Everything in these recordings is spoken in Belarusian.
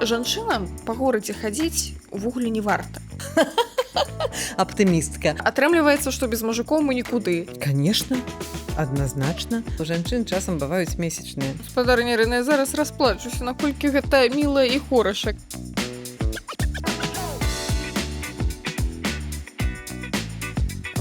жанчынам па горадзе хадзіць увогуле не варта. Аптымістка. Атрымліваецца, што без мужикоў мы нікуды. Конечно, адназначна. У жанчын часам бываюць месячныя. Гаспадарыня Ірына, я зараз расплачуся, наколькі гэта міла і хораша.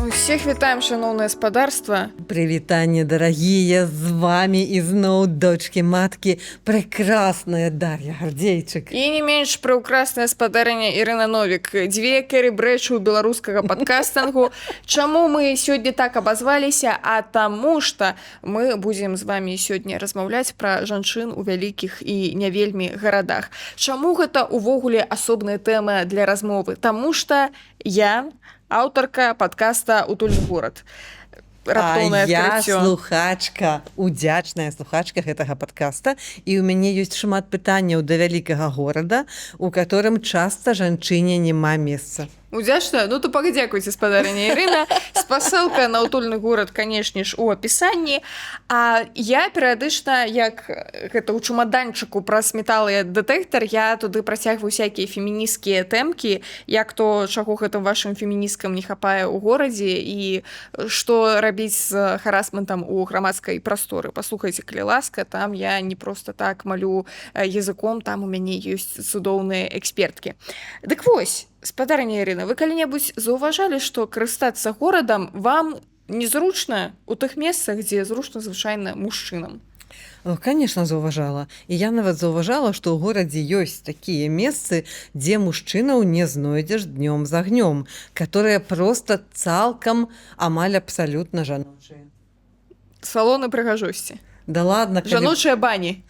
Усіх вітаем, шаноўнае спадарства. Прывітанне, дарагія, з вамі ізноў дочкі маткі прекрасная Дар'я Гардзейчык. І не менш прыўкрасная спадарыня Ірына Новік. Дзве Кэрі Брэчу беларускага падкастынгу. Чаму мы сёння так абазваліся? А таму што мы будзем з вамі сёння размаўляць пра жанчын у вялікіх і не вельмі гарадах. Чаму гэта увогуле асобная тэма для размовы? Таму што я аўтарка падкаста «Утульны горад». А я слухачка, удзячная слухачка гэтага падкаста, і ў мяне ёсць шмат пытанняў да вялікага горада, у которым часта жанчыне няма месца. Удзячная? Ну то падзякуйце, спадарыня Ірына. Спасылка на «Утульны горад», канешне ж, у апісанні. А я перыядычна, як гэта ў чумаданчыку праз металадэтэктар, я туды працягваю всякія фемінісцкія тэмкі, як то, чаго гэтым вашым феміністкам не хапае ў горадзе і што рабіць з харасментам у грамадскай прасторы. Паслухайце, калі ласка, там я не проста так малю языком, там у мяне ёсць цудоўныя эксперткі. Дык вось, спадарыня Ірына, вы калі-небудзь заўважалі, што карыстацца горадам вам незручна ў тых месцах, дзе зручна звычайна мужчынам? Конечно, заўважала. І я нават заўважала, што ў горадзе ёсць такія месцы, дзе мужчынаў не знойдзеш днём з агнём, которые проста цалкам амаль абсалютна жаночыя. Салоны прыгажосці. Да ладно, жаночыя бані.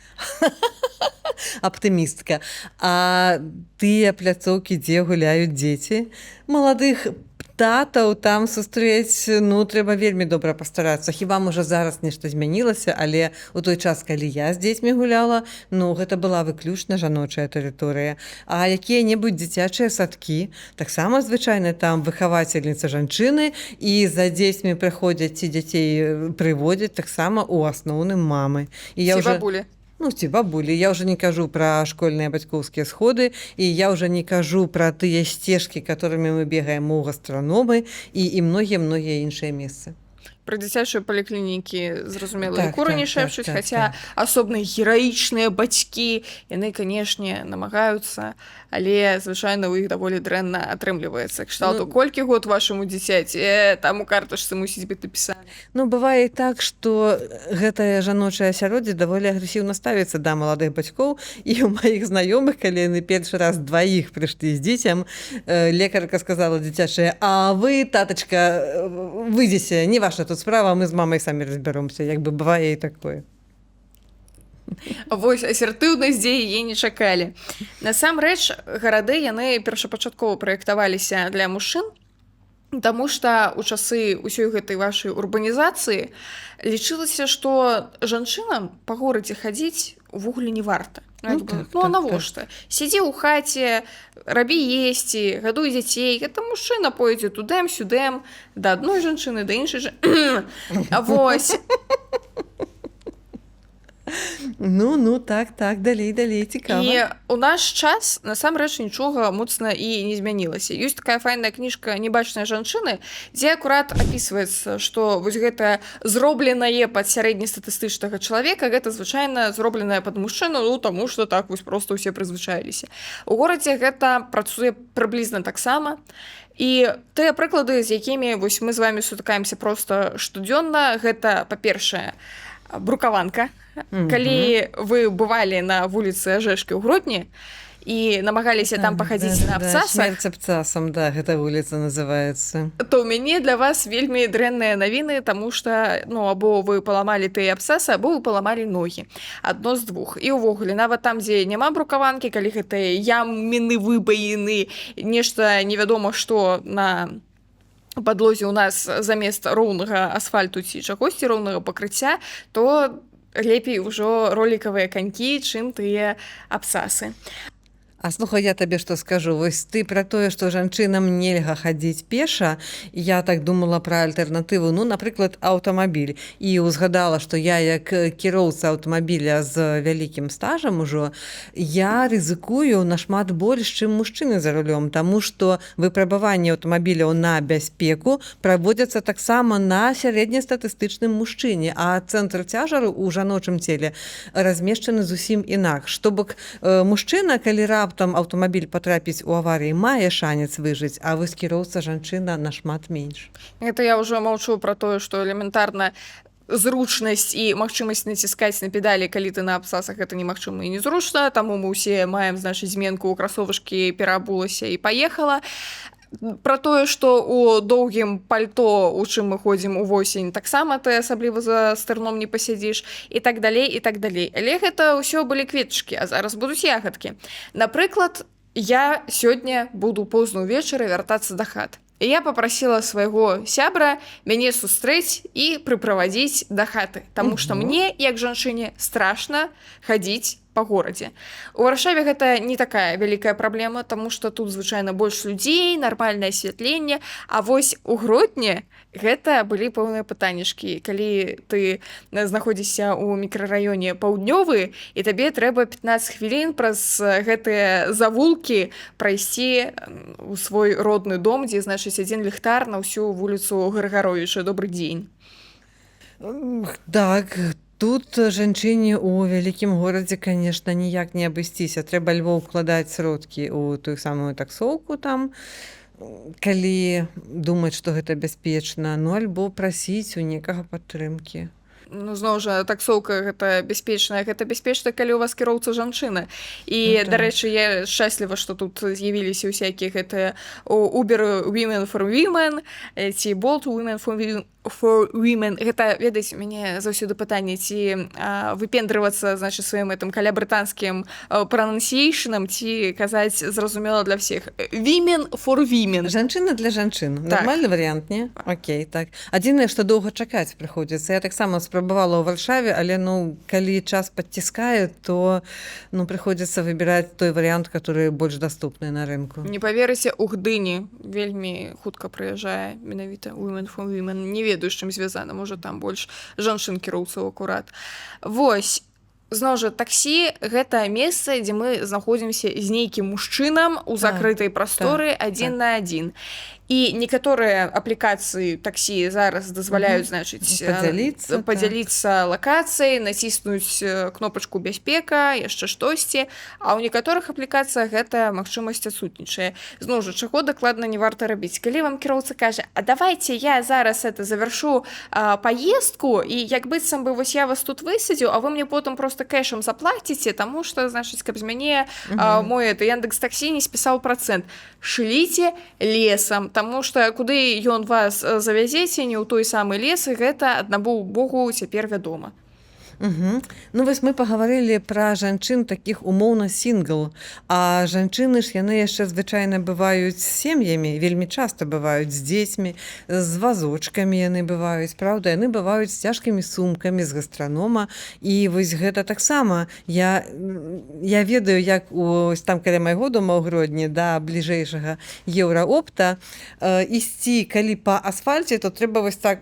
Аптымістка. А тыя пляцоўкі, дзе гуляюць дзеці, маладых татаў там сустрэць, ну, трэба вельмі добра пастарацца. Хіба, можа, зараз нешта змянілася, але ў той час, калі я з дзецьмі гуляла, ну, гэта была выключна жаночая тэрыторыя. А якія-небудзь дзіцячыя садкі, таксама звычайна там выхавацельніцы жанчыны, і за дзецьмі прыходзяць ці дзяцей прыводзяць таксама ў асноўным мамы. Ці бабулі. Ну, ці бабулі. Я ўжо не кажу пра школьныя бацькоўскія сходы, і я ўжо не кажу пра тыя сцежкі, которымі мы бегаем у гастраномы і многія-многія іншыя месцы. Пра дзіцячыя паліклінікі, зразумела, і куры не шэпчуць, хаця асобныя гераічныя бацькі, яны, канешне, намагаюцца, але, звычайна, у іх даволі дрэнна атрымліваецца. Кшталту, колькі год вашаму дзіцяці, там у картачцы мусіць быць напісана. Ну, бывае і так, што гэтае жаночае асяроддзе даволі агрэсіўна ставіцца да маладых бацькоў, і ў маіх знаёмых, калі яны першы раз дваіх прыйшлі з дзіцям, лекарка сказала дзіцячая: «А вы, татачка, выйдзеце, не ваша тут справа, мы з мамай самі разбяромся». Як бы бывае і такое. Вось, асертыўнасць, дзе яе не чакалі. Насамрэч, гарады, яны першапачаткова праектаваліся для мужчын, таму што ў часы ўсёй гэтай вашай урбанізацыі лічылася, што жанчынам па горадзе хадзіць увогуле не варта. А навошта? Сядзі ў хаце, рабі есці, гадуй дзяцей. Гэта мужчына пойдзе тудым-сюдым, да адной жанчыны, да іншай жанчыны. А вось. Ну, так, далей, цікава. І ў наш час, насамрэч, нічога моцна і не змянілася. Ёсць такая файная кніжка «Небачныя жанчыны», дзе акурат апісваецца, што вось гэта зробленае пад сярэднестатыстычнага чалавека, гэта звычайна зробленае пад мужчыну, ну, таму што так вось проста ўсе прызвычаіліся. У горадзе гэта працуе прыблізна таксама. І тыя прыклады, з якімі вось мы з вамі сутыкаемся проста штодзённа, гэта, па-першае, брукаванка. Калі вы бывалі на вуліцы Ажэшкі ў Гродні і намагаліся там пахадзіць на абцасах, смерць абцасам, да, гэта вуліца называецца, то ў мяне для вас вельмі дрэнныя навіны, таму што, ну, або вы паламалі тыя абцасы, або вы паламалі ногі. Адно з двух. І ўвогуле, нават там, дзе няма брукаванкі, калі гэтыя яміны, выбаіны, нешта невядома што на падлозе ў нас замест роўнага асфальту ці чагосьці роўнага пакрыцця, то лепей ужо ролікавыя канькі, чым тыя абцасы. А слухай, я табе што скажу, вось ты пра тое, што жанчынам нельга хадзіць пеша, я так думала пра альтэрнатыву, ну, напрыклад, аўтамабіль. І ўзгадала, што я як кіроўца аўтамабіля з вялікім стажам ужо, я рызыкую нашмат больш, чым мужчыны за рулём, таму што выпрабаванні аўтамабіляў на бяспеку праводзяцца таксама на сярэднестатыстычным мужчыне, а цэнтр цяжару ў жаночым целе размешчаны зусім інакш. Што бок мужчына, калі раптам аўтамабіль патрапіць у аварыі, мае шанец выжыць, а вось кіроўца жанчына нашмат менш. Гэта я ўжо маўчу пра тое, што элементарна зручнасць і магчымасць націскаць на педалі, калі ты на абцасах, гэта немагчыма і незручна, таму мы ўсе маем, значыць, зменку ў красовачкі, пераабулася і паехала. Пра тое, што ў доўгім пальто, у чым мы ходзім у восень, таксама ты асабліва за стырном не пасядзіш, і так далей, і так далей. Але гэта ўсё былі кветачкі, а зараз будуць ягадкі. Напрыклад, я сёння буду позна ўвечары вяртацца да хат. І я папрасіла свайго сябра мяне сустрэць і прыправадзіць да хаты, таму што мне, як жанчыне, страшна хадзіць па горадзе. У Варшаве гэта не такая вялікая праблема, таму што тут звычайна больш людзей, нармальнае асвятленне, а вось у Гродні гэта былі пэўныя пытанішкі. Калі ты знаходзішся ў мікрараёне паўднёвы, і табе трэба 15 хвілін праз гэтыя завулкі прайсці ў свой родны дом, дзе, значыць, адзін ліхтар на ўсю вуліцу Гаргаровіча. Добры дзень. Так, тут жанчыне ў вялікім горадзе, канешне, ніяк не абысціся. Трэба альбо ўкладаць сродкі ў тую самую таксоўку там, калі думаць, што гэта бяспечна, ну альбо прасіць у некага падтрымкі. Ну, зноў жа, таксоўка гэта бяспечная, калі ў вас кіроўца жанчына. І, дарэчы, я шчасліва, што тут з'явіліся ўсякія гэтыя Uber Women for Women, ці Bolt Women for Women. Гэта, ведаеце, мяне заўсёды пытанне, ці выпендрывацца, значыць, сваім гэтым каля-брытанскім пранансіейшнам, ці казаць зразумела для всех. Women for Women. Жанчына для жанчын. Нармальны варыянт, не? Окей, так. Адзінае, што доўга чакаць прыходзіцца. Я таксама спрабавала ў Варшаве, але, ну, калі час падціскае, то, ну, прыходзіцца выбіраць той варыянт, который больш даступны на рынку. Не паверыце, у Гдыні вельмі хутка прыязджае менавіта Women for Women. Не ведаю, з чым звязана, можа, там больш жанчын-кіроўцаў акурат. Вось, зноў жа, таксі — гэта месца, дзе мы знаходзімся з нейкім мужчынам у закрытай прасторы адзін на адзін. І некаторыя аплікацыі таксі зараз дазваляюць, значыць, падзяліцца лакацыяй, націснуць кнопачку бяспека, яшчэ штосьці, а ў некаторых аплікацыях гэта магчымасць адсутнічае. Зноў жа, чаго дакладна не варта рабіць. Калі вам кіроўца кажа: «А давайте я зараз завяршу паездку, і як быццам бы вось я вас тут высадзіў, а вы мне потым проста кэшам заплаціце, таму што, значыць, каб з мяне мой Яндекс.Таксі не спісаў працэнт». Шліце лесам, таму што куды ён вас завязеце, не ў той самы лес, і гэта аднаму Богу цяпер вядома. Ну, вось мы пагаварылі пра жанчын такіх умоўна сінгл, а жанчыны ж яны яшчэ звычайна бываюць з сем'ямі, вельмі часта бываюць з дзецьмі, з вазочкамі яны бываюць, праўда, яны бываюць з цяжкімі сумкамі, з гастранома, і вось гэта таксама. Я ведаю, як ось там каля майго дома ў Гродні, да бліжэйшага Еўраопта, ісці, калі па асфальце, то трэба вось так,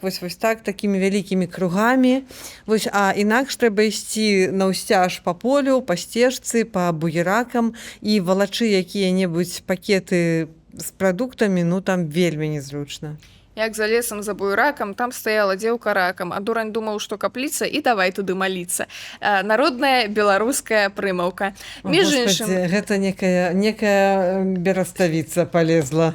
такімі вялікімі кругамі, вось, а інакш трэба ісці наўсцяж па полю, па сцежцы, па буеракам, і валачы якія-небудзь пакеты з прадуктамі, ну там вельмі незручна. Як за лесам, за буеракам, там стаяла дзеўка ракам, а дурань думаў, што капліца, і давай туды маліцца. Народная беларуская прымаўка. Між іншым, гэта некая бераставіца палезла.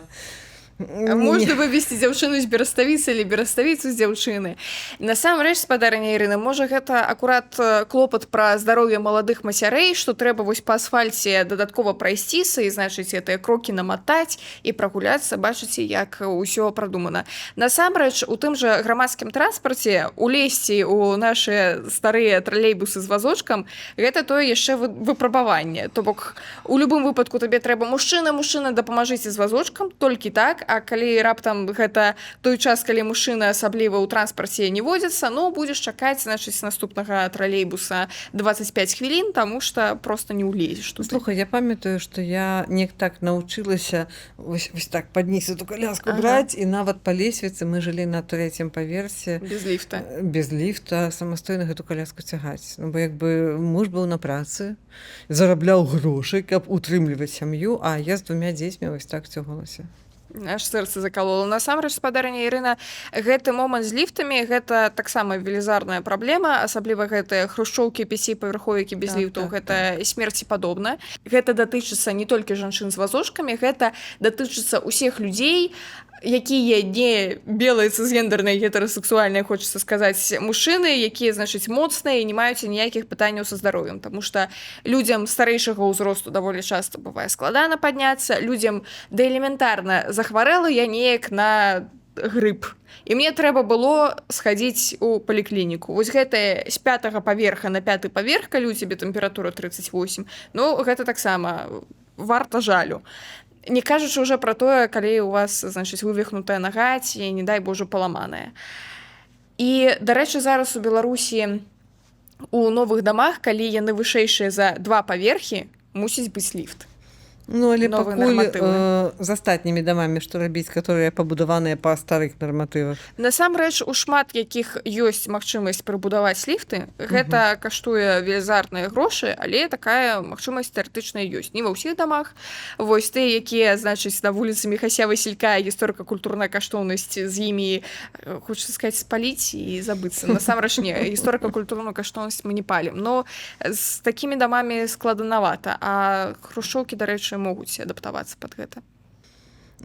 Можна вывесці дзяўчыну з бераставіцы или бераставіцу з дзяўчыны. Насамрэч, спадарня Ірына, можа гэта акурат клопат пра здароўе маладых мацярэй, што трэба вось па асфальце дадаткова прайсціся і, значыць, гэтыя крокі наматаць і прагуляцца, бачыце, як ўсё прадумана. Насамрэч, у тым жа грамадскім транспарце улезці ў нашы старыя тралейбусы з вазочкам, гэта тое яшчэ выпрабаванне. То бок, у любым выпадку табе трэба мужчына, дапамажыце з вазочкам, толькі так, а калі раптам гэта той час, калі мужчына асабліва ў транспарце не водзіцца, ну будзеш чакаць, значыць, наступнага тралейбуса 25 хвілін, таму што просто не ўлезеш туды. Слухай, я памятаю, што я неяк так научылася вось так падніс эту коляску браць, і нават па лесвіцы мы жылі на 3-м паверсе без ліфта самастойна гэту коляску цягаць. Ну, бо як бы муж быў на працы, зарабляў грошы, каб утрымліваць сям'ю, а я з 2 дзецьмі вось так цёгалася. Аж сэрца закалола. Насамрэч, спадарня Ірына, гэты момант з ліфтамі гэта таксама велізарная праблема, асабліва гэтыя хрушчоўкі, 5павярховікі без ліфтаў, гэта смерці падобна. Гэта датычыцца не толькі жанчын з вазочкамі, гэта датычыцца ўсіх людзей, якія не белыя цысгендерныя гетэрасексуальныя, хочацца сказаць, мужчыны, якія, значыць, моцныя і не маюць ніякіх пытанняў са здароўем, таму што людзям старэйшага ўзросту даволі часта бывае складана падняцца, людзям да элементарна захварэла я неяк на грып. І мне трэба было схадзіць у паліклініку. Вось гэта з 5-го паверха на 5-й паверх, калі у цябе тэмпература 38, ну, гэта таксама варта жалю. Не кажучы ўжо пра тое, калі у вас, значыць, вывихнутая нага ці, не дай Божа, паламаная. І, дарэчы, зараз у Беларусі у новых дамах, калі яны вышэйшыя за 2 паверхі, мусіць быць ліфт. Ну, але пакуль з астатнімі дамамі што рабіць, которые пабудаваныя па старых нарматывах? Насамрэч, у шмат якіх ёсць магчымасць прыбудаваць ліфты, гэта каштуе велізарныя грошы, але такая магчымасць тэарэтычная ёсць. Не ва ўсіх дамах. Вось тыя, якія, значыць, на вуліцы Міхася Васілька, гісторыка-культурная каштоўнасць з імі, хочацца сказаць, спаліць і забыцца. Насамрэч, не, гісторыка-культурную каштоўнасць мы не палім. Но з такімі дамамі складанавата, а хрушчоўкі, дарэчы, могуць адаптавацца пад гэта.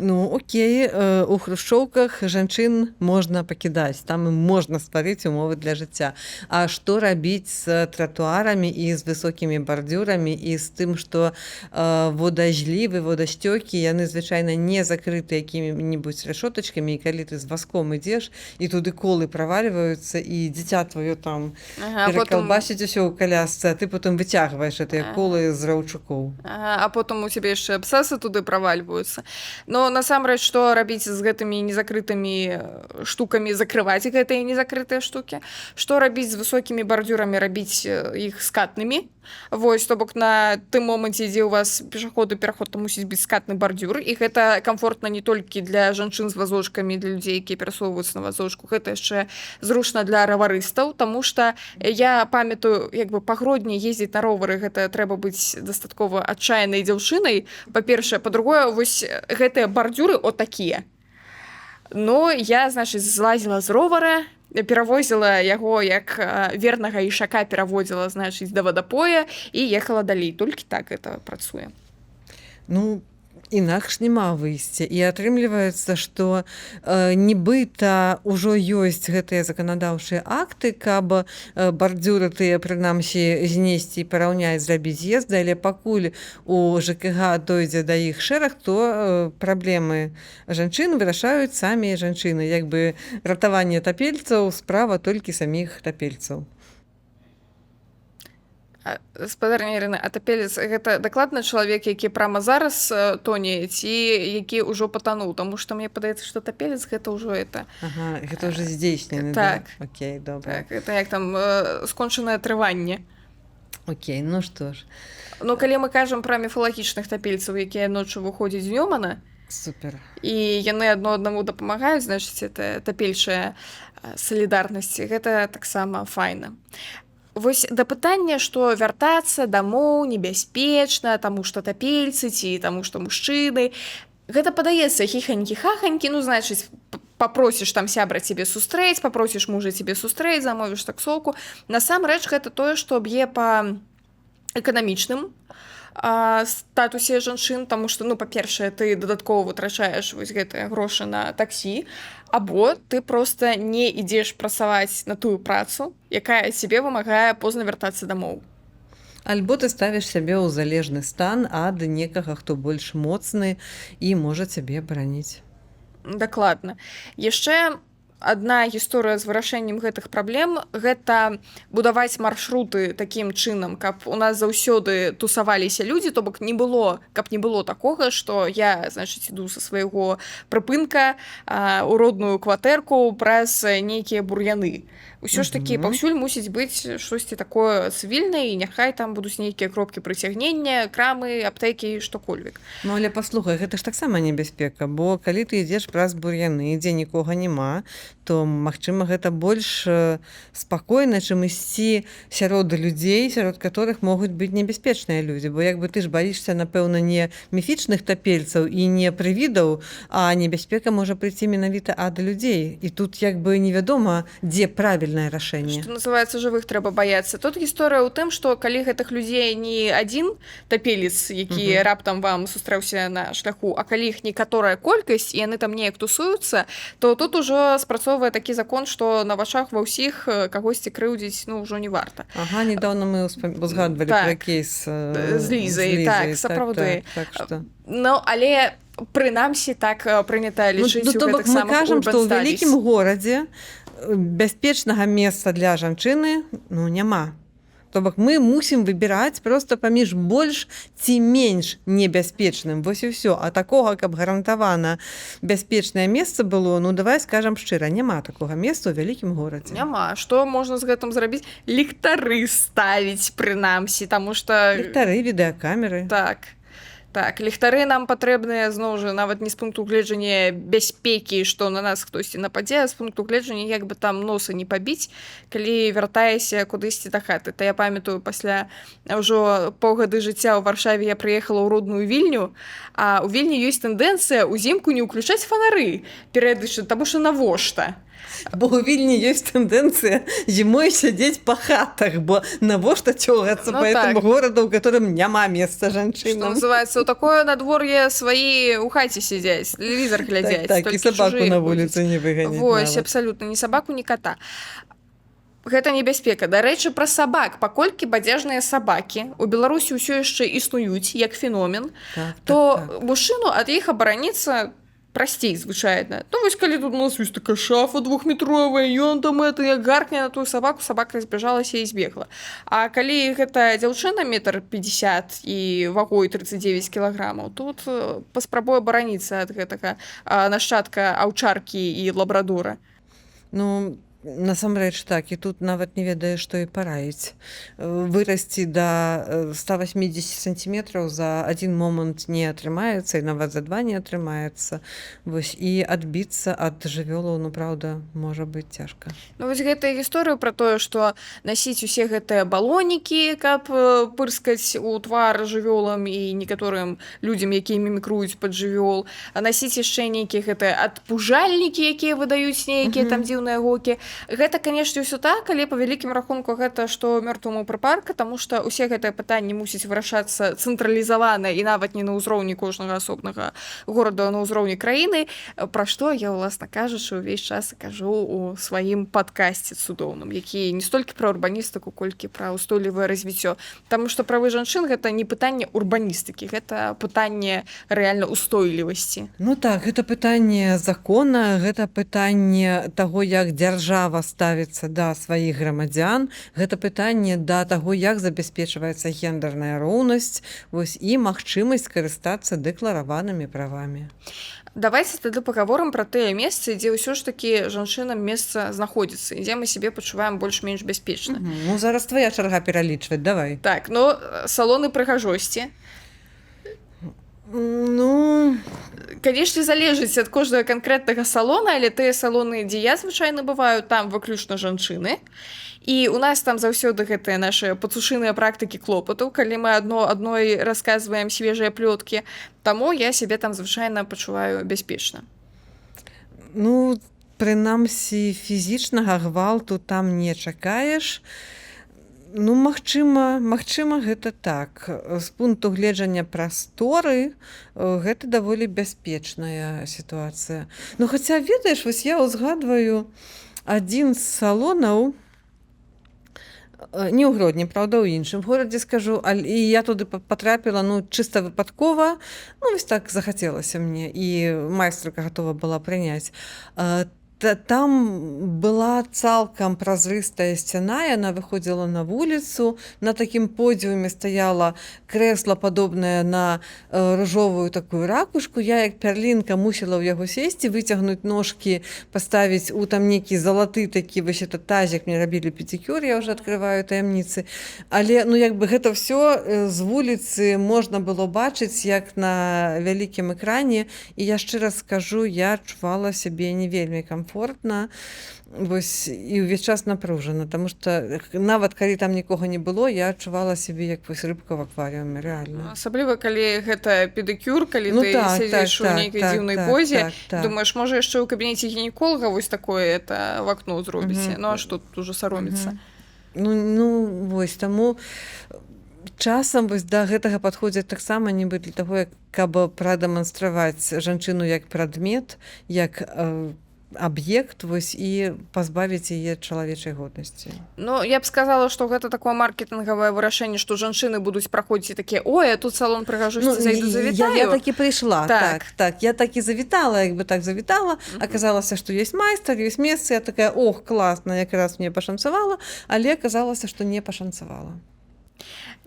Ну, окей, у хрушчоўках жанчын можна пакідаць, там ім можна стварыць умовы для жыцця. А што рабіць з тратуарамі і з высокімі бардзюрамі і з тым, што водажлівы, водасцёкі, яны звычайна не закрыты якімі-небудзь рашотачкамі, і калі ты з васком ідзеш, і туды колы правальваюцца, і дзіця тваё там перакалбасіць усё ў калясцы, а ты потым выцягваеш гэтыя колы з раўчукоў. А потым у цябе яшчэ абсцэсы туды правальваюцца. Но насамрэч, што рабіць з гэтымі незакрытымі штукамі, закрываць гэтыя незакрытыя штукі, што рабіць з высокімі бардзюрамі, рабіць іх скатнымі. Вось, то бок на тым моманце, дзе ў вас пешаходы, пераход, там мусіць быць скатны бардзюр, і гэта комфортна не толькі для жанчын з вазочкамі, для людзей, якія перасоўваюцца на вазочку, гэта яшчэ зручна для раварыстаў, таму што я памятаю, як бы па Гродні ездзіць на ровары, гэта трэба быць дастаткова адчайнай дзяўчынай, па-першае, па-другое, вось гэтыя бардзюры от такія. Ну, я, значыць, злазіла з ровара, перавозіла яго, як вернага ішака пераводзіла, значыць, да вадапоя і ехала далей. Толькі так гэта працуе. Ну, інакш няма выйсця. І атрымліваецца, што нібыта ўжо ёсць гэтыя заканадаўчыя акты, каб бардзюры тыя, прынамсі, знесці і параўняць, зрабіць з'езды, але пакуль у ЖКГ дойдзе да іх шэраг, то праблемы жанчын вырашаюць самі жанчыны. Як бы ратаванне тапельцаў справа толькі саміх тапельцаў. Спадарня Ірына, а тапелец гэта дакладна чалавек, які прама зараз тоне, ці які ўжо патануў? Таму што мне падаецца, што тапелец гэта ўжо это... Ага, гэта ўжо здзейснены, так, да? Окей, добра. Так, гэта як там скончанае трыванне. Окей, ну што ж. Ну, калі мы кажам пра міфалагічных тапельцаў, якія ноччу выходзяць з Нёмана, супер. І яны адно аднаму дапамагаюць, значыць, это тапельчая салідарнасць, гэта таксама файна. Вось да пытання, што вяртацца дамоў небяспечна, таму што тапельцы ці таму што мужчыны, гэта падаецца хіханькі-хаханькі, ну, значыць, папросіш там сябра цябе сустрэць, папросіш мужа цябе сустрэць, замовіш таксоўку. Насамрэч, гэта тое, што б'е па эканамічным статусе жанчын, таму што, ну, па-першае, ты дадаткова вытрачаеш вось гэтыя грошы на таксі, або ты проста не ідзеш працаваць на тую працу, якая цябе вымагае позна вяртацца дамоў. Альбо ты ставіш сябе ў залежны стан ад некага, хто больш моцны і можа цябе абараніць. Дакладна. Яшчэ адна гісторыя з вырашэннем гэтых праблем — гэта будаваць маршруты такім чынам, каб у нас заўсёды тусаваліся людзі, то бок каб не было такога, што я, значыць, іду са свайго прыпынка у родную кватэрку праз нейкія бур'яны. Усё ж такі паўсюль мусіць быць штосьці такое цывільнае, і няхай там будуць нейкія кропкі прыцягнення, крамы, аптэкі, штокольвек. Ну, але паслухай, гэта ж таксама небяспека, бо калі ты ідзеш праз бур'яны, дзе нікога няма, то, магчыма, гэта больш спакойна, чым ісці сярод людзей, сярод которых могуць быць небяспечныя людзі. Бо як бы ты ж баішся, напэўна, не міфічных тапельцаў і не прывідаў, а небяспека можа прыйсці менавіта ад людзей. І тут як бы невядома, дзе правільнае рашэнне. Што называецца, жывых трэба баяцца. Тут гісторыя ў тым, што калі гэтых людзей не адзін тапелец, які раптам вам сустрэўся на шляху, а калі іх некаторая колькасць, і яны там неяк тусуюцца, то тут ужо спрацоўвае такі закон, што на вачах ва ўсіх кагосьці крыўдзіць, ну, ўжо не варта. Ага, недавно мы узгадвалі так, пра кейс з Лізай. Так, сапраўды. Так, што... Ну, але прынамсі так прынята лічыць у гэтых самых мы кажам, што ў урбан-стадіс. вялікім горадзе бяспечнага месца для жанчыны, ну, няма. То бок мы мусім выбіраць проста паміж больш ці менш небяспечным. Вось і ўсё. А такога, каб гарантавана бяспечнае месца было, ну, давай скажам шчыра, няма такога месца ў вялікім горадзе. Няма. Што можна з гэтым зрабіць? Ліхтары ставіць, прынамсі, таму што... Ліхтары, відэакамеры. Так, ліхтары нам патрэбныя, зноў жа, нават не з пункту гледжання бяспекі, што на нас хтосьці нападзе, а з пункту гледжання, як бы там носа не пабіць, калі вяртаешся кудысьці да хаты. То я памятаю, пасля ўжо паўгады жыцця ў Варшаве я прыехала ў родную Вільню, а ў Вільні ёсць тэндэнцыя ўзімку не ўключаць фанары перыядычна, таму што навошта? Бо ў Вільні ёсць тэндэнцыя зімой сядзець па хатах, бо навошта цёгацца па гэтаму гораду, ў которым няма месца жанчынам. Што называецца, у такое надвор'е сваі ў хаце сядзяць, тэлевізор глядзяць. Так, і сабаку на вуліцу не выганяць. Вось, абсалютна, ні сабаку, ні ката. Гэта небяспека. Дарэчы, пра сабак. Паколькі бадзяжныя сабакі ў Беларусі ўсё яшчэ існуюць як феномен, то мужчыну ад іх абараніцца прасцей звычайна. Ну, вось калі тут у нас ёсць такая шафа двухметровая, ён там як гаркне на тую сабаку, сабака разбежалася і збегла. А калі гэта дзяўчына 1,50 м і вагой 39 кілаграмаў, тут паспрабуе абараніцца ад гэтага нашчадка аўчаркі і лабрадора. Ну, насамрэч так, і тут нават не ведаю, што і параіць. Вырасці да 180 сантиметраў за адзін момант не атрымаецца, і нават за два не атрымаецца. Вось, і адбіцца ад жывёлаў, ну, праўда, можа быць цяжка. Ну, вось гэтая гісторыя пра тое, што насіць усе гэтыя балонікі, каб пырскаць у твар жывёлам і некаторым людзям, якія мімікруюць пад жывёл, а насіць яшчэ нейкія гэтыя адпужальнікі, якія выдаюць нейкія там дзіўныя гукі. Гэта, канешне, ўсё так, але па вялікім рахунку гэта што мёртваму прыпарка, таму што ўсе гэтыя пытанні мусяць вырашацца цэнтралізавана і нават не на ўзроўні кожнага асобнага горада, а на ўзроўні краіны, пра што я, уласна кажучы, увесь час кажу ў сваім падкасці цудоўным, які не столькі пра урбаністыку, колькі пра ўстойлівае развіццё. Таму што правы жанчын гэта не пытанне урбаністыкі, гэта пытанне рэальна устойлівасці. Ну так, гэта пытанне закона, гэта пытанне таго, як дзяржава ставіцца да сваіх грамадзян, гэта пытанне да таго, як забяспечваецца гендерная роўнасць, вось, і магчымасць карыстацца дэклараванымі правамі. Давайце тады пагаворым пра тыя месцы, дзе ўсё ж такі жанчынам месца знаходзіцца, і дзе мы сябе пачуваем больш-менш бяспечна. Ну, зараз твая чарга пералічваць, давай. Так, ну, салоны прыгажосці. Ну, канешне, залежыць ад кожнага канкрэтнага салона, але тыя салоны, дзе я звычайна бываю, там выключна жанчыны. І у нас там заўсёды гэтыя нашы пацушыныя практыкі клопату, калі мы адной расказваем свежыя плёткі. Таму я сябе там звычайна пачуваю бяспечна. Ну, прынамсі, фізічнага гвалту там не чакаеш. Ну, магчыма, гэта так. З пункту гледжання прасторы гэта даволі бяспечная сітуацыя. Ну, хаця, ведаеш, вось я ўзгадваю адзін з салонаў, не ў Гродні, правда, ў іншым горадзе, скажу, і я туды патрапіла, ну, чыста выпадкова, ну, вось так захацелася мне, і майстарка гатова была прыняць. там была цалкам празрыстая сцяна, яна выходзіла на вуліцу, на такім подіуме стаяла крэсла падобнае на ружовую такую ракушку. Я як пярлінка мусіла ў яго сесці, выцягнуць ножкі, паставіць у там нейкі залаты такі вось это тазік, мне рабілі педикюр, я уже открываю таямніцы. Але ну як бы гэта ўсё з вуліцы можна было бачыць як на вялікім экране, і я шчыра скажу, я адчувала сябе не вельмі комфортна, вось, і ўвесь час напружана, таму што нават калі там нікога не было, я адчувала сябе як вось рыбка в акварыуме, рэальна. Асабліва калі гэта педикюр, калі Ну ты так, сядзіш у нейкай дзіўнай позе, так. думаеш, можа яшчэ ў кабінеце гінеколага вось такое это в акно зробіце. Ну а што тут ужо саромецца? Ну вось, таму часам вось да гэтага падходзяць таксама нібы для таго, каб прадэманстраваць жанчыну як прадмет, як аб'ект, вось, і пазбавіць яе чалавечай годнасці. Ну, я б сказала, што гэта такое маркетынгавае вырашэнне, што жанчыны будуць праходзіць і такія: ой, а тут салон прыгажосці, зайду завітаю. Я так і прыйшла, так. Я так і завітала, як бы так завітала. Аказалася, што ёсць майстар, ёсць месца, я такая: ох, класна, якраз мне пашанцавала, але аказалася, што не пашанцавала.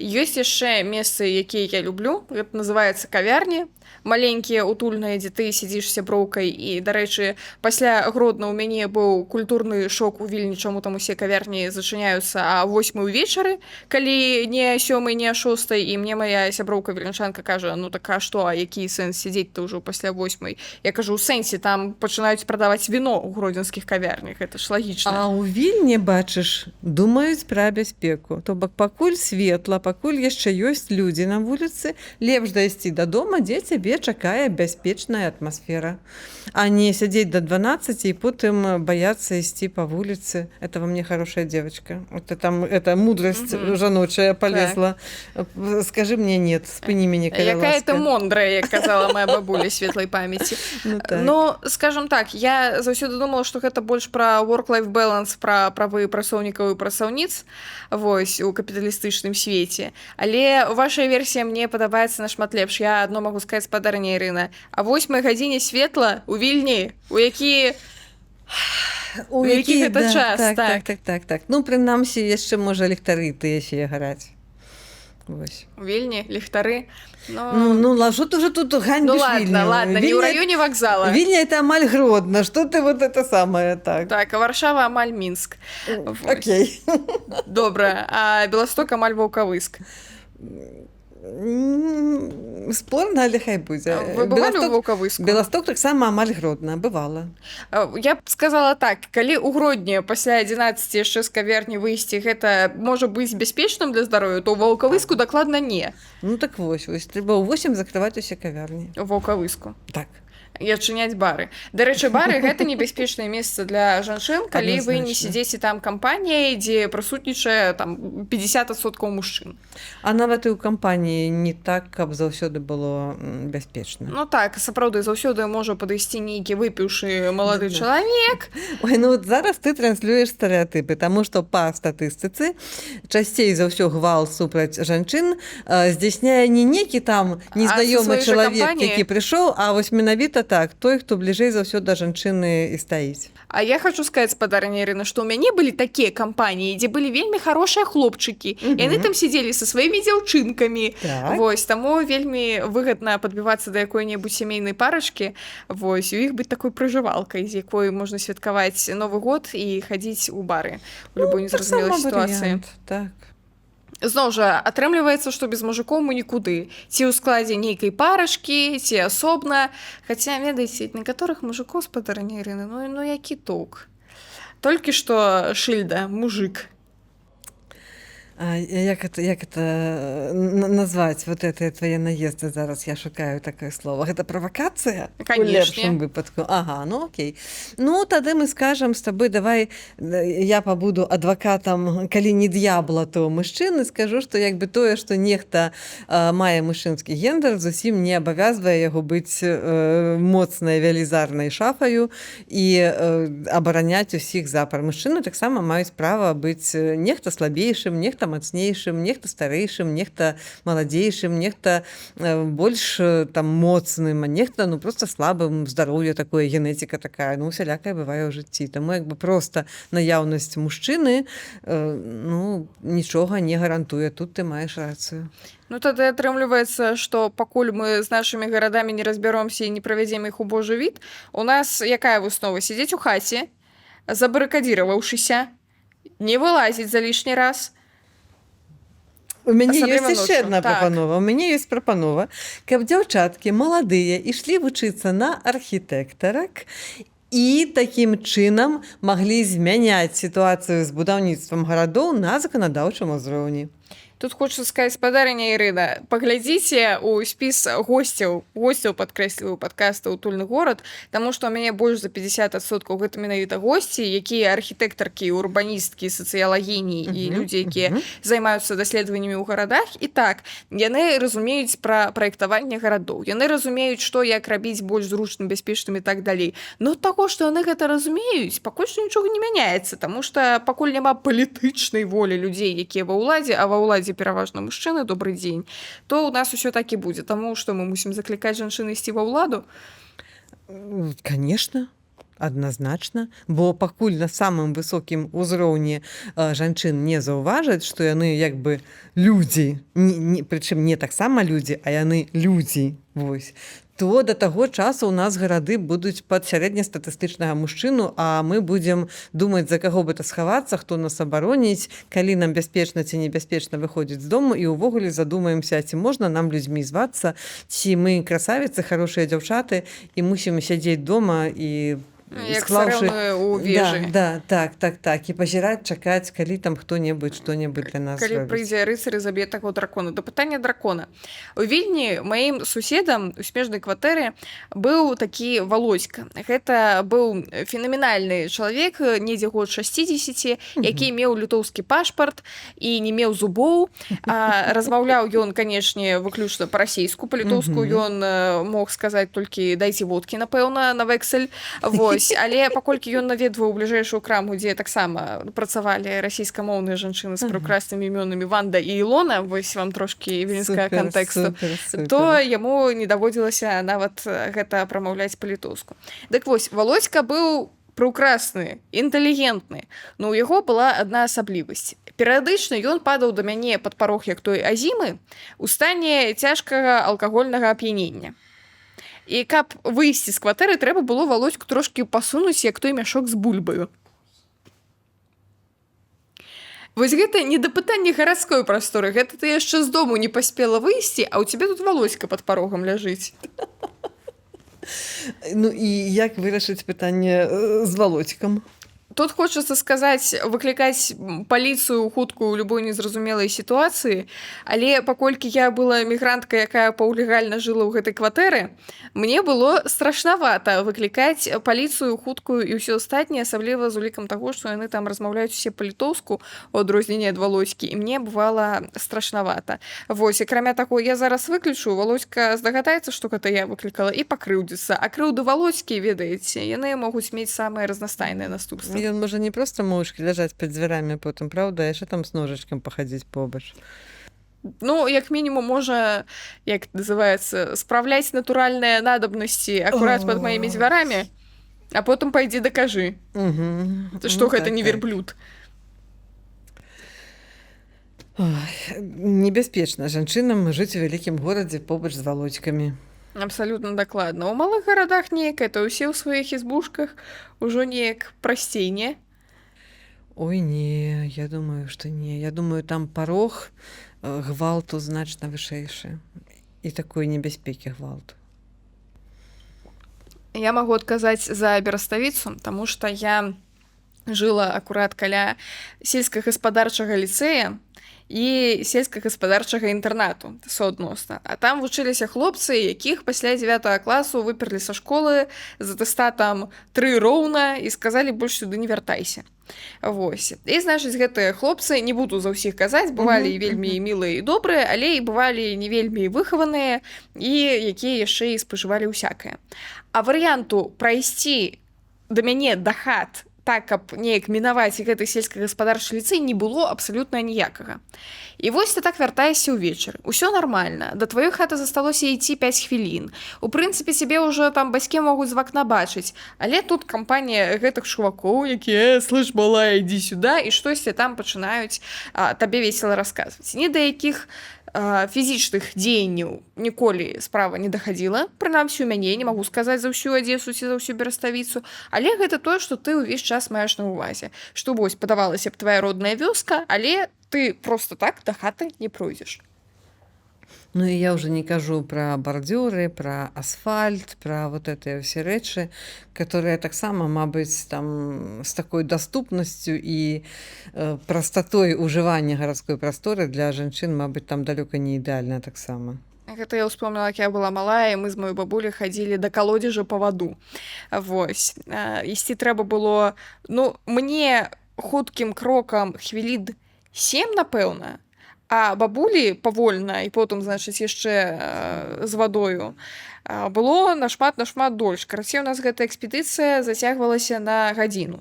Ёсць яшчэ месцы, якія я люблю. Гэта называецца кавярні. Маленькія, утульныя, дзе ты сядзіш з сяброўкай. І, дарэчы, пасля Гродна ў мяне быў культурны шок у Вільні, чаму там усе кавярні зачыняюцца а 8 ўвечары, калі не 7, не 6. І мне моя сяброўка вільнічанка кажа: ну так а што, а які сэнс сядзець-то ўжо пасля 8? Я кажу: у сэнсе, там пачынаюць прадаваць віно ў гродзенскіх кавярнях. Гэта ж лагічна. А ў Вільні, бачыш, думаюць пра бяспеку. То бок пакуль светла, пакуль яшчэ ёсць людзі на вуліцы, лепш дайсці дадому, дзе цябе чакае бяспечная атмасфера, а не сядзець до 12 і потым баяцца ісці по вуліцы. Это во мне хорошая девочка. Это мудрость жаночая полезла. Так. Скажи мне нет, спыни мяне, калі ласка. Якая ты мондрая, як казала моя бабуля светлай памяці. Ну, скажем так, я заўсёды думала, што гэта больш пра work-life balance, пра правы працоўнікаў і працаўніц, вось, у капіталістычным свеце. Але ваша версія мне падабаецца нашмат лепш. Я адно магу сказаць, спадарня Ірына. А 8 гадзіне светла у Вільні, у які гэта час. Так. Ну, прынамсі, яшчэ можа ліхтары тыя ще гараць. Вось. У Вільні ліхтары. Ну, что ты уже тут ганьбишь Вильню? Ладно, не ў раёне вакзала. Вильня — это амаль Гродно, что ты вот это самое так? Так, а Варшава амаль Мінск. Окей. Добра, а Беласток амаль Ваўкавыск. Спорна, але хай будзе. Вы бывалі ў Ваўкавыску? Беласток таксама амаль Гродна, бывала. Я б сказала так, калі ў Гродні пасля 11 яшчэ з кавярні выйсці гэта можа быць бяспечным для здароўя, то ў Ваўкавыску дакладна не. Ну так вось, трэба ў 8 закрываць усе кавярні. У Ваўкавыску. Так. І адчыняць бары. Дарэчы, бары гэта небяспечнае месца для жанчын, калі вы не сядзеце там кампаніяй, дзе прысутнічае там 50% мужчын. А нават і ў кампаніі не так, каб заўсёды было бяспечна. Ну так, сапраўды, заўсёды можа падысці нейкі выпіўшы малады чалавек. Ой, ну вот зараз ты транслюеш стэрэатыпы, таму што па статыстыцы часцей за ўсё гвалт супраць жанчын здзяйсняе не некі там незнаёмы чалавек, які прыйшоў, а вось менавіта так, той, хто бліжэй за ўсё да жанчыны і стаіць. А я хочу сказаць, спадарня Ірына, што ў мяне былі такія кампаніі, дзе былі вельмі хорошыя хлопчыкі. Яны там сидзелі са сваімі дзяўчынкамі. Так. Вось, таму вельмі выгадна падбівацца да якой-небудзь сямейнай парачкі. Вось, у іх быць такой пражывалкай, з якой можна святкаваць Новы год і хадзіць у бары у любой незразумелай сітуацыі. Так. Зноў жа, атрымліваецца, што без мужикоў мы нікуды. Ці ў складзе нейкай парашкі, ці асобна. Хаця, ведаеце, некаторых мужикоў, спадарня Ірына, ну які толк. Толькі што Шыльда, мужик. Як это назваць вот это твои наезды зараз? Я шукаю такое слово. Гэта правакацыя? Конечно. У лепшым выпадку. Ага, ну окей. Ну, тады мы скажам з табой, давай я пабуду адвакатам, калі не д'ябла, то мужчыны, скажу, што як бы тое, што нехта мае мужчынскі гендер, зусім не абавязвае яго быць моцнай велізарнай шафаю і абараняць усіх запар. Мужчыны таксама маюць права быць нехта слабейшым, нехта мацнейшым, нехта старэйшым, нехта маладзейшым, нехта больш там моцным, а нехта ну просто слабым, здароўе такое, генетика такая, ну усялякая бывае ў жыцці. Таму як бы просто наяўнасць мужчыны ну нічога не гарантуе. Тут ты маеш рацыю. Ну тады атрымліваецца, што пакуль мы з нашымі гарадамі не разбяромся і не правядзем іх у божы від, у нас якая выснова? Сядзець у хаце, забарыкадзіраваўшыся, не вылазіць за лішні раз. У мяне Асабліва ёсць яшчэ ноччу. адна Так. прапанова. У мяне ёсць прапанова, каб дзяўчаткі маладыя ішлі вучыцца на архітэктарак і такім чынам маглі змяняць сітуацыю з будаўніцтвам гарадоў на заканадаўчым узроўні. Тут хочется сказаць, спадарыня Ірына, паглядзіце ў спіс госцяў падкрэсліваю падкаста «Утульны горад», таму што ў мяне больш за 50% гэта менавіта госці, якія архітэктаркі, урбаністкі, сацыялагіні і людзі, якія займаюцца даследаваннямі ў гарадах. І так, яны разумеюць пра праектаванне гарадоў. Яны разумеюць, што як рабіць больш зручным, бяспечным і так далей. Но ад таго, што яны гэта разумеюць, пакуль што нічога не мяняецца, таму што пакуль няма палітычнай волі людзей, якія ва ўладзе, а ва ўладзе пераважна мужчыны, добрый дзень, то у нас усё так і будзе. Таму што мы мусім заклікаць жанчын ісці ва ўладу. Конечно, адназначна, бо пакуль на самым высокім узроўні жанчын не заўважаць, што яны як бы людзі, прычым не таксама людзі, а яны людзі, вось, то да таго часу ў нас гарады будуць пад сярэднестатыстычнага мужчыну, а мы будзем думаць, за каго бы то схавацца, хто нас абароніць, калі нам бяспечна ці небяспечна выходзіць з дому, і ўвогуле задумаемся, ці можна нам людзьмі звацца, ці мы красавіцы, хорошыя дзяўчаты, і мусім сядзець дома і як царэўны ў вежы. Так. І пазіраць, чакаць, калі там хто-небудзь што-небудзь для нас калі робіць. прыйдзе рыцар і заб'е таго дракона. Да пытання дракона. У Вільні маім суседам у смежнай кватэры быў такі Володька. Гэта быў фенаменальны чалавек, недзе год 60, які меў літоўскі пашпарт і не меў зубоў. Размаўляў ён, канешне, выключна па-расейску, па-літоўску ён мог сказаць толькі дайце водкі, напэўна, на вексель. Вось. Але паколькі ён наведваў бліжэйшую краму, дзе таксама працавалі расійскамоўныя жанчыны з прыкраснымі імёнамі Ванда і Ілона, вось вам трошкі віленскага кантэксту, то яму не даводзілася нават гэта прамаўляць па-літоўску. Дык вось, Володька быў прыкрасны, інтэлігентны, но ў яго была адна асаблівасць. Перыядычна ён падаў да мяне пад парог, як той азімы, у стане цяжкага алкагольнага ап'янення. І каб выйсці з кватэры, трэба было Володьку трошкі пасунуць, як той мяшок з бульбаю. Вось гэта не да пытання гарадской прасторы, гэта ты яшчэ з дому не паспела выйсці, а ў цябе тут Володька пад парогам ляжыць. Ну і як вырашыць пытанне з Володькам? Тут хочацца сказаць, выклікаць паліцыю хуткую ў любой незразумелай сітуацыі, але паколькі я была мігрантка, якая паўлегальна жыла ў гэтай кватэры, мне было страшнавата выклікаць паліцыю хуткую і ўсё астатняе, асабліва з улікам таго, што яны там размаўляюць усе па-літоўску у адрозненне ад Володькі, і мне бывала страшнавата. Вось, акрамя таго, я зараз выключу, Володька здагадаецца, што гэта я выклікала, і пакрыўдзіцца. А крыўды Володькі, ведаеце, яны могуць мець самыя разнастайныя наступствы. Ён можа не проста моўчкі ляжаць пад дзвярамі потым, праўда, яшчэ там з ножачкам пахадзіць побач. Ну, як мінімум, можа, як называецца, спраўляць натуральныя надабнасці акурат пад маімі дзвярамі, а потым пайдзі дакажы, што гэта не верблюд. Небяспечна жанчынам жыць у вялікім горадзе побач з Володькамі. Абсалютна дакладна. У малых гарадах неяк это ўсе ў сваіх ізбушках ужо неяк прасцей, не? Ой, не, я думаю, што не. Я думаю, там парог гвалту значна вышэйшы. І такой небяспекі гвалту. Я магу адказаць за Бераставіцу, таму што я жыла акурат каля сельскагаспадарчага ліцэя і сельскагаспадарчага інтэрнату суадносна. А там вучыліся хлопцы, якіх пасля 9 класу выперлі са школы з атэстатам 3 роўна і сказалі, больш сюды не вяртайся. Вось. І, значыць, гэтыя хлопцы, не буду за ўсіх казаць, бывалі і вельмі мілыя і добрыя, але і бывалі не вельмі выхаваныя і якія яшчэ і спажывалі ўсякае. А варыянту прайсці да мяне да хат так, каб неяк мінаваць гэты сельскагаспадарчы ліцэй не было абсалютна ніякага. І вось ты так вяртаешся ўвечары. Усё нармальна. Да тваёй хаты засталося ісці 5 хвілін. У прынцыпе, цябе ўжо там бацькі могуць з вакна бачыць. Але тут кампанія гэтых чувакоў, якія, слышь, малая, ідзі сюда, і штосьці там пачынаюць табе весела расказваць. Ні да якіх фізічных дзеянняў ніколі справа не дахадзіла. Прынамсі, у мяне, не магу сказаць за ўсю Адзесу ці за ўсю Бераставіцу, але гэта тое, што ты ўвесь час маеш на ўвазе. Што вось, падавалася б, твая родная вёска, але ты просто так да хаты не пройдзеш. Ну і я ўжо не кажу пра бардзюры, пра асфальт, пра вот гэтыя ўсе рэчы, которые таксама, мабыць, там з такой даступнасцю і прастатой ужывання гарадской прасторы для жанчын, мабыць, там далёка не ідэальна таксама. Гэта я ўспомніла, як я была малая, і мы з маёй бабулі хадзілі да калодзежа па ваду. Вось. Ісці трэба было, ну, мне хуткім крокам хвілін 7, напэўна, а бабулі павольна, і потым, значыць, яшчэ з вадою, было нашмат дольш. Карацей, у нас гэта экспедыцыя зацягвалася на гадзіну.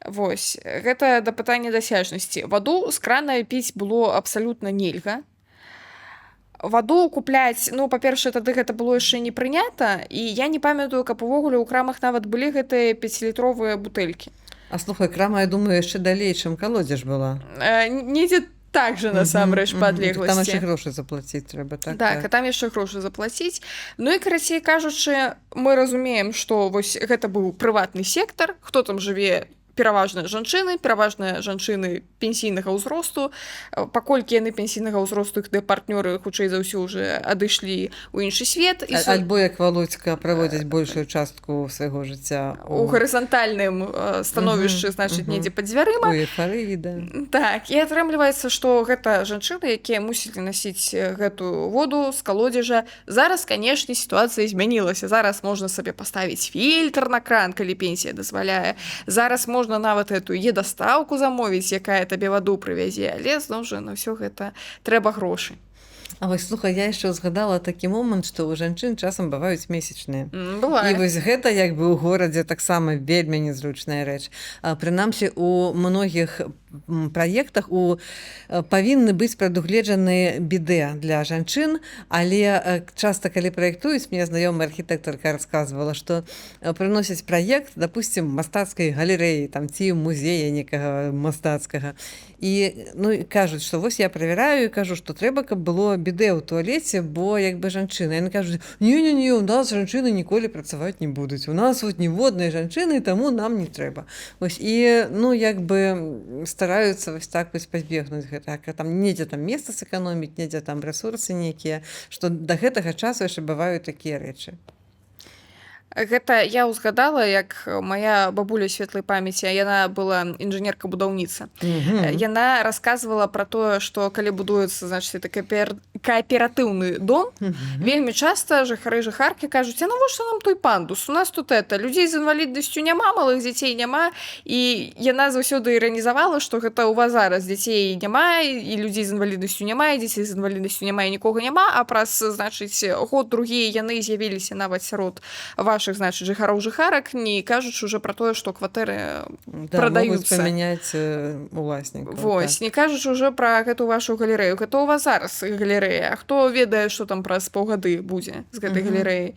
Вось. Гэта да пытання дасяжнасці. Ваду з крана піць было абсалютна нельга. Ваду купляць, ну, па-першае, тады гэта было яшчэ не прынята, і я не памятаю, каб увогуле ў крамах нават былі гэтыя 5-літровыя бутэлькі. А слухай, крама, я думаю, яшчэ далей, чым калодзеж была. Недзе так же, насамрэч, па адлегласці. Там яшчэ грошы заплаціць трэба, так? Так, а там яшчэ грошы заплаціць. Ну і, карацей кажучы, мы разумеем, што вось гэта быў прыватны сектар, хто там жыве, пераважна жанчыны пенсійнага ўзросту. Паколькі яны пенсійнага ўзросту, іх партнёры, хутчэй за ўсё, уже адышлі ў іншы свет. Альбо, як Валодзька, праводзяць большую частку свайго жыцця у гарызантальным становішчы, значыць, недзе пад дзвярыма. У эйфарыі, да. Так, і атрымліваецца, што гэта жанчыны, якія мусілі насіць гэтую воду з калодзежа. Зараз, канешне, сітуацыя змянілася. Зараз можна сабе паставіць фільтр на кран, калі пенсія дазваляе. Зараз можна нават эту е-дастаўку замовіць, якая табе ваду прывязе, але зноў жа на ўсё гэта трэба грошы. А вось, слухай, я яшчэ ўзгадала такі момант, што ў жанчын часам бываюць месячныя. Бывае. І вось гэта як бы ў горадзе таксама вельмі незручная рэч. Прынамсі, у многіх праектах павінны быць прадугледжаны бідэ для жанчын, але часта, калі праектуюць, мне знаёмая архітэктарка расказвала, што прыносяць праект, допустим, мастацкай галерэі, там, ці музея некага мастацкага. І ну, кажуць, што вось я правяраю і кажу, што трэба, каб было бідэ ў туалеце, бо як бы жанчыны. Яны кажуць, не, у нас жанчыны ніколі працаваць не будуць. У нас вот ніводныя жанчыны, таму нам не трэба. Вось, і ну, як бы стараюцца вось так вось пазбегнуць гэтага. Там недзе там месца сэканоміць, недзе там рэсурсы нейкія, што да гэтага часу яшчэ бываюць такія рэчы. Гэта я ўзгадала, як моя бабуля светлай памяці, яна была інжынерка-будаўніца. Яна расказвала пра тое, што калі будуецца, значыць, это кааператыўны дом, вельмі часта жыхары-жыхаркі кажуць, а навошта нам той пандус? У нас тут людзей з інваліднасцю няма, малых дзяцей няма, і яна заўсёды іранізавала, што гэта ў вас зараз дзяцей няма, і людзей з інваліднасцю няма, і дзяцей з інваліднасцю няма, і нікога няма, а праз, значыць, год-другі яны з'явіліся нават сярод вашых, значыць, жыхароў-жыхарак, не кажучы уже пра тое, што кватэры прадаюцца. Да, могуць памяняць уласнікаў. Вось, не кажучы уже пра гэту вашу галерэю. Гэта у вас зараз галерэя. А хто ведае, што там праз паўгады будзе з гэтай галерэі?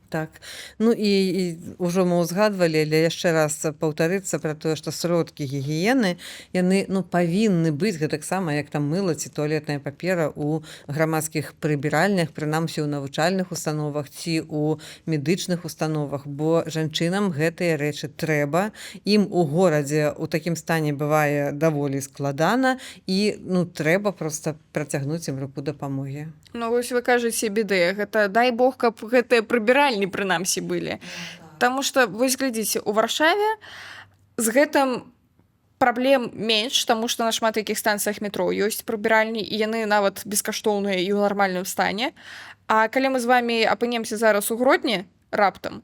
Так. Ну і ўжо мы ўзгадвалі, але яшчэ раз паўтарыцца пра тое, што сродкі гігіены, яны ну, павінны быць гэтаксама, як там мыла ці туалетная папера ў грамадскіх прыбіральнях, прынамсі ў навучальных установах ці ў медычных установах, бо жанчынам гэтыя рэчы трэба. Ім у горадзе ў такім стане бывае даволі складана і ну, трэба проста працягнуць ім руку дапамогі. Ну, вось вы кажаце беды. Гэта дай Бог, каб гэтыя прыбіральні прынамсі былі. Таму што, вось глядзіце, у Варшаве з гэтым праблем менш, таму што на шмат якіх станцыях метро ёсць прыбіральні, і яны нават бескаштоўныя і ў нармальным стане. А калі мы з вамі апынемся зараз у Гродні раптам,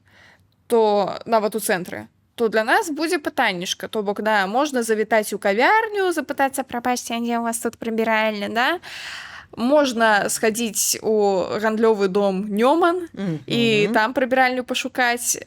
то нават у цэнтры, то для нас будзе пытаннішка. То бок, да, можна завітаць у кавярню, запытацца, прабачце, дзе у вас тут прыбіральня, да? Можна схадзіць у гандлёвы дом Нёман і там прыбіральню пашукаць.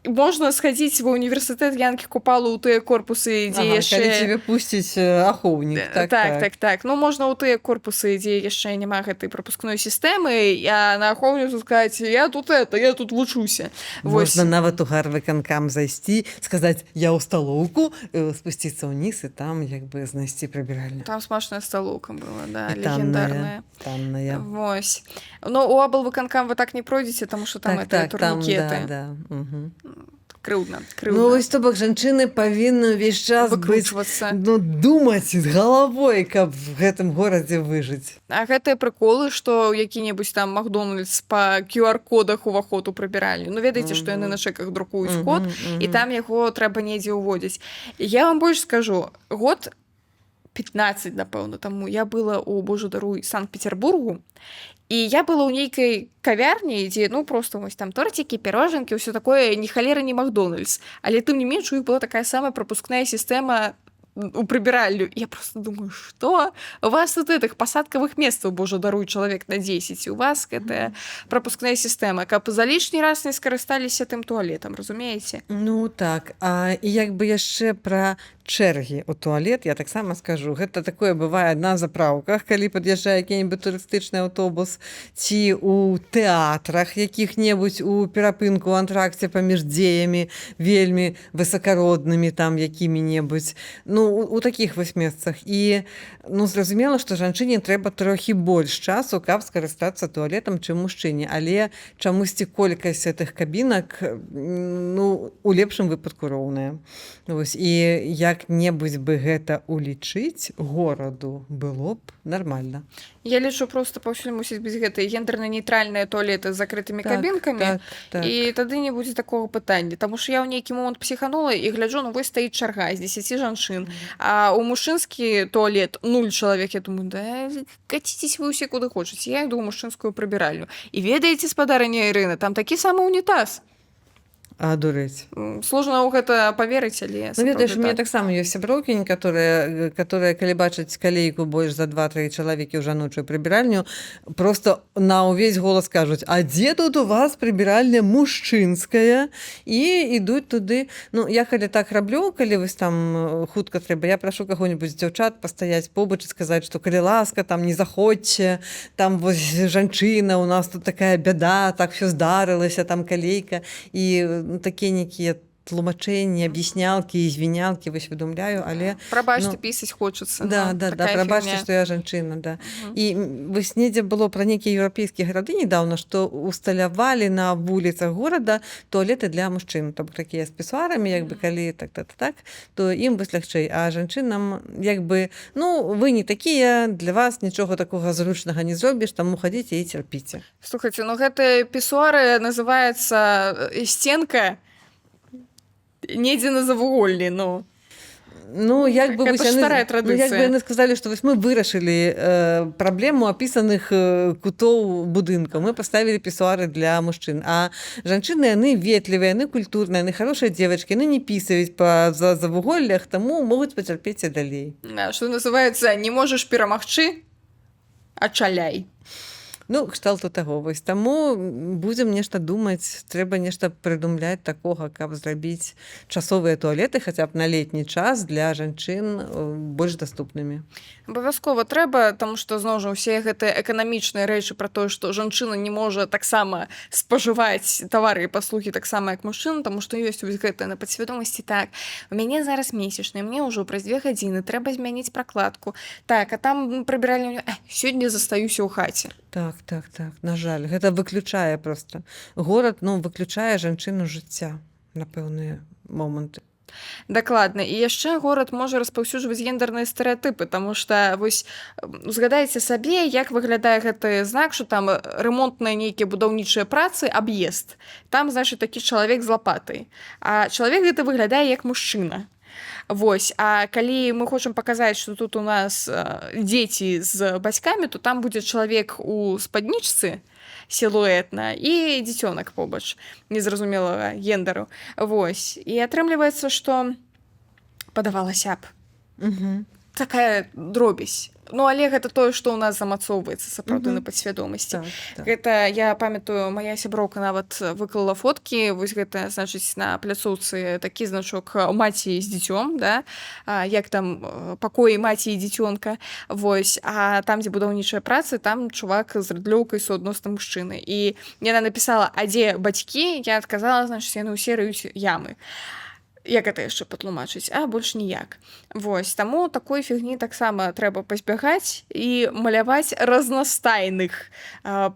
можна схадзіць ва ўніверсітэт Янкі Купалу ў тыя корпусы, дзе яшчэ... Калі тебе пусціць ахоўнік. Так. Ну, можна ў тыя корпусы, дзе яшчэ няма гэтай прапускной сістэмы, а на ахоўніцу сказаць, я тут вучуся. Можна нават у гарвыканкам зайсці, сказаць, я ў сталоўку, спусціцца ўніз і там як бы знайсці прыбіральню. Там смачная сталоўка была, да, легендарная. Танная. Вось. Ну, у аблвыканкам вы так не пройдзеце, таму што там турнікеты. Да. Крыўдна. Ну, вось то бок жанчыны павінны ўвесь час быць, думаць з галавой, каб в гэтым горадзе выжыць. А гэтыя прыколы, што які-небудзь там Макдональдс па QR-кодах уваход у прыбіральню. Ну, ведаеце, што яны на чэках друкуюць код, і там яго трэба недзе ўводзіць. Я вам больш скажу, год 15, напэўна, таму я была ў, Божа даруй, Санкт-Петербургу, і я была ў нейкай кавярні, дзе, ну, просто вось там торцікі, пірожанкі, ўсё такое, ні халера, ні Макдональдс. Але тым не менш, у іх была такая самая прапускная сістэма у прыбіральню. Я просто думаю, што? У вас тут этих пасадкавых месцаў, Божа даруй, чалавек на 10. У вас гэтая прапускная сістэма, каб за лішні раз не скарысталіся тым туалетам, разумееце? Ну так, і як бы яшчэ пра чэргі ў туалет, я таксама скажу, гэта такое бывае на запраўках, калі пад'язджае які-небудзь турыстычны аўтобус, ці ў тэатрах якіх-небудзь у перапынку ў антракце паміж дзеямі, вельмі высакароднымі там якімі-небудзь. Ну, у такіх вось месцах. І, ну, зразумела, што жанчыне трэба трохі больш часу, каб скарыстацца туалетам, чым мужчыне. Але чамусьці колькасць гэтых кабінак, ну, у лепшым выпадку роўная. Вось, і як-небудзь бы гэта улічыць гораду было б нармальна. Я лічу, просто паўсюль мусіць быць гэтыя гендэрна-нейтральныя туалеты з закрытымі кабінкамі, і тады не будзе такога пытання. Таму што я ў нейкі момант псіханула і гляджу, ну, вось стаіць чарга з 10 жанчын, а ў мужчынскі туалет 0 чалавек. Я думаю, да, каціцесь вы ўсе куды хочаце. Я іду ў мужчынскую прыбіральню. І ведаеце, спадарыня Ірына, там такі самы унітаз. А, дурэць. Сложна ў гэта паверыць, але... Ну, ведаеш, у мяне таксама ёсць сяброўкі, которые, калі бачаць калейку больш за 2-3 чалавекі ў жаночую прыбіральню, просто на ўвесь голас кажуць, а дзе тут у вас прыбіральня мужчынская? І ідуць туды. Ну, я калі так раблю, калі вось там хутка трэба, я прашу каго-нибудь з дзяўчат пастаяць побач і сказаць, што калі ласка, там не заходзьце, там вось жанчына, у нас тут такая бяда, так всё здарылася, там калейка, і такія нейкія тлумачэнні, аб'яснялкі і звінялкі вось выдумляю, але... Прабачце, пісаць хочацца. Да, прабачце, што я жанчына, да. І вось недзе было пра нейкія еўрапейскія гарады недаўна, што усталявалі на вуліцах горада туалеты для мужчын. То бок такія з пісуарамі, як бы калі так, то ім вось лягчэй. А жанчынам, як бы, ну, вы не такія, для вас нічога такога зручнага не зробіш, таму хадзіце і цярпіце. Слухайце, ну гэтыя пісуары называецца сценка недзе на завугольні, ну. Ну, як бы гэта старая традыцыя. Як бы яны сказалі, што вось мы вырашылі праблему апісаных кутоў будынка. Мы паставілі пісуары для мужчын. А жанчыны, яны ветлівыя, яны культурныя, яны хорошыя дзевачкі, яны не пісаюць па завуголлях, таму могуць пацярпець і далей. Што называецца, не можаш перамагчы, ачаляй. Ну, кшталту таго, вось. Таму будзем нешта думаць, трэба нешта прыдумляць такога, каб зрабіць часовыя туалеты, хаця б на летні час для жанчын больш даступнымі. Абавязкова трэба, таму што, зноў жа, усе гэтыя эканамічныя рэчы пра тое, што жанчына не можа таксама спажываць тавары і паслугі таксама, як мужчына, таму што ёсць вось гэтае на падсвядомасці. Так, у мяне зараз месячная, мне ўжо праз 2 гадзіны трэба змяніць пракладку. Так, а там прыбіральня, сёння застаюся ў хаце. Так, на жаль, гэта выключае проста. Горад, ну, выключае жанчыну жыцця на пэўныя моманты. Дакладна. І яшчэ горад можа распаўсюджваць гендерныя стэрэатыпы, таму што, вось, узгадайце сабе, як выглядае гэты знак, што там ремонтныя нейкія будаўнічыя працы, аб'езд. Там, значыць, такі чалавек з лапатай. А чалавек гэта выглядае як мужчына. Вось, а калі мы хочам паказаць, што тут у нас дзеці з бацькамі, то там будзе чалавек у спаднічцы сілуэтна і дзіцёнак побач незразумелага гендеру. Вось, і атрымліваецца, што падавалася б. такая дробязь. Ну, але гэта тое, што ў нас замацоўваецца сапраўды на падсвядомасці. Гэта, я памятаю, моя сяброўка нават выклала фоткі, вось гэта, значыць, на пляцоўцы такі значок маці з дзіцём, да? Як там пакоі маці і дзіцёнка, вось, а там, дзе будаўнічая праца, там чувак з рыдлёўкай суадносна мужчыны. І яна напісала, а дзе бацькі? Я адказала, значыць, яны ўсе рыюць ямы. Як гэта яшчэ патлумачыць, а больш ніяк. Вось, таму такой фігні таксама трэба пазбягаць і маляваць разнастайных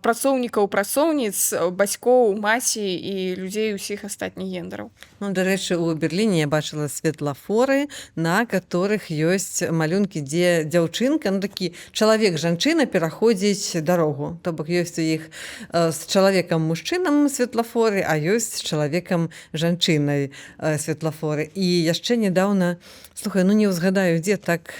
працоўнікаў, працоўніц, бацькоў, маці і людзей усіх астатніх гендараў. Ну, дарэчы, у Берліне я бачыла светлафоры, на которых ёсць малюнкі, дзе дзяўчынка, ну такі чалавек-жанчына пераходзіць дарогу. То бок ёсць у іх з чалавекам-мужчынам светлафоры, а ёсць з чалавекам-жанчынай светлафоры. І яшчэ нядаўна, слухай, ну не ўзгадаю, дзе так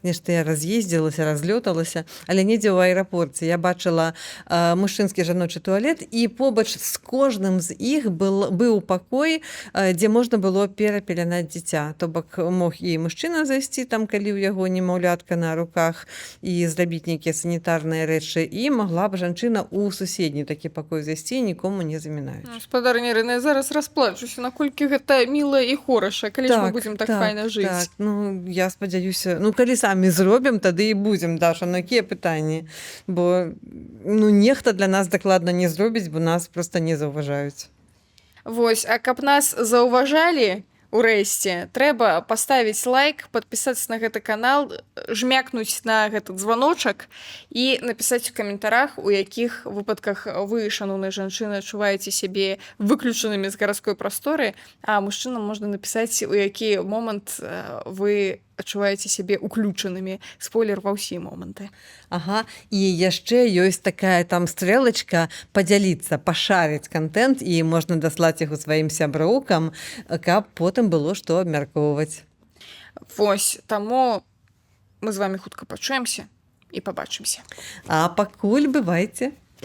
нешта я раз'ездзілася, разлёталася, але недзе ў аэрапорце я бачыла мужчынскі жаночы туалет, і побач з кожным з іх быў пакой, дзе можна было перапелянаць дзіця. То бок мог і мужчына зайсці там, калі ў яго немаўлятка на руках, і зрабіць нейкія санітарныя рэчы, і магла б жанчына ў суседні такі пакой зайсці, нікому не замінаюць. Спадарня Ірына, я зараз расплачуся, наколькі гэта міла і хораша, калі ж мы будзем так файна жыць. Так, ну, я спадзяюся, ну, калі самі зробім, тады і будзем, Даша, на якія пытанні? Бо, ну, нехта для нас дакладна не зробіць, бо нас проста не заўважаюць. Вось, а каб нас заўважалі, урэшце, трэба паставіць лайк, падпісацца на гэты канал, жмякнуць на гэты званочак і напісаць у каментарах, у якіх выпадках вы, шаноўныя жанчыны, адчуваеце сябе выключанымі з гарадской прасторы, а мужчынам можна напісаць, у які момант вы адчуваеце сябе уключанымі. Спойлер, ва ўсе моманты. Ага, і яшчэ ёсць такая там стрэлачка падзяліцца, пашарыць кантэнт, і можна даслаць яго сваім сяброўкам, каб потым было што абмяркоўваць. Вось, таму мы з вамі хутка пачуемся і пабачымся. А пакуль бывайце.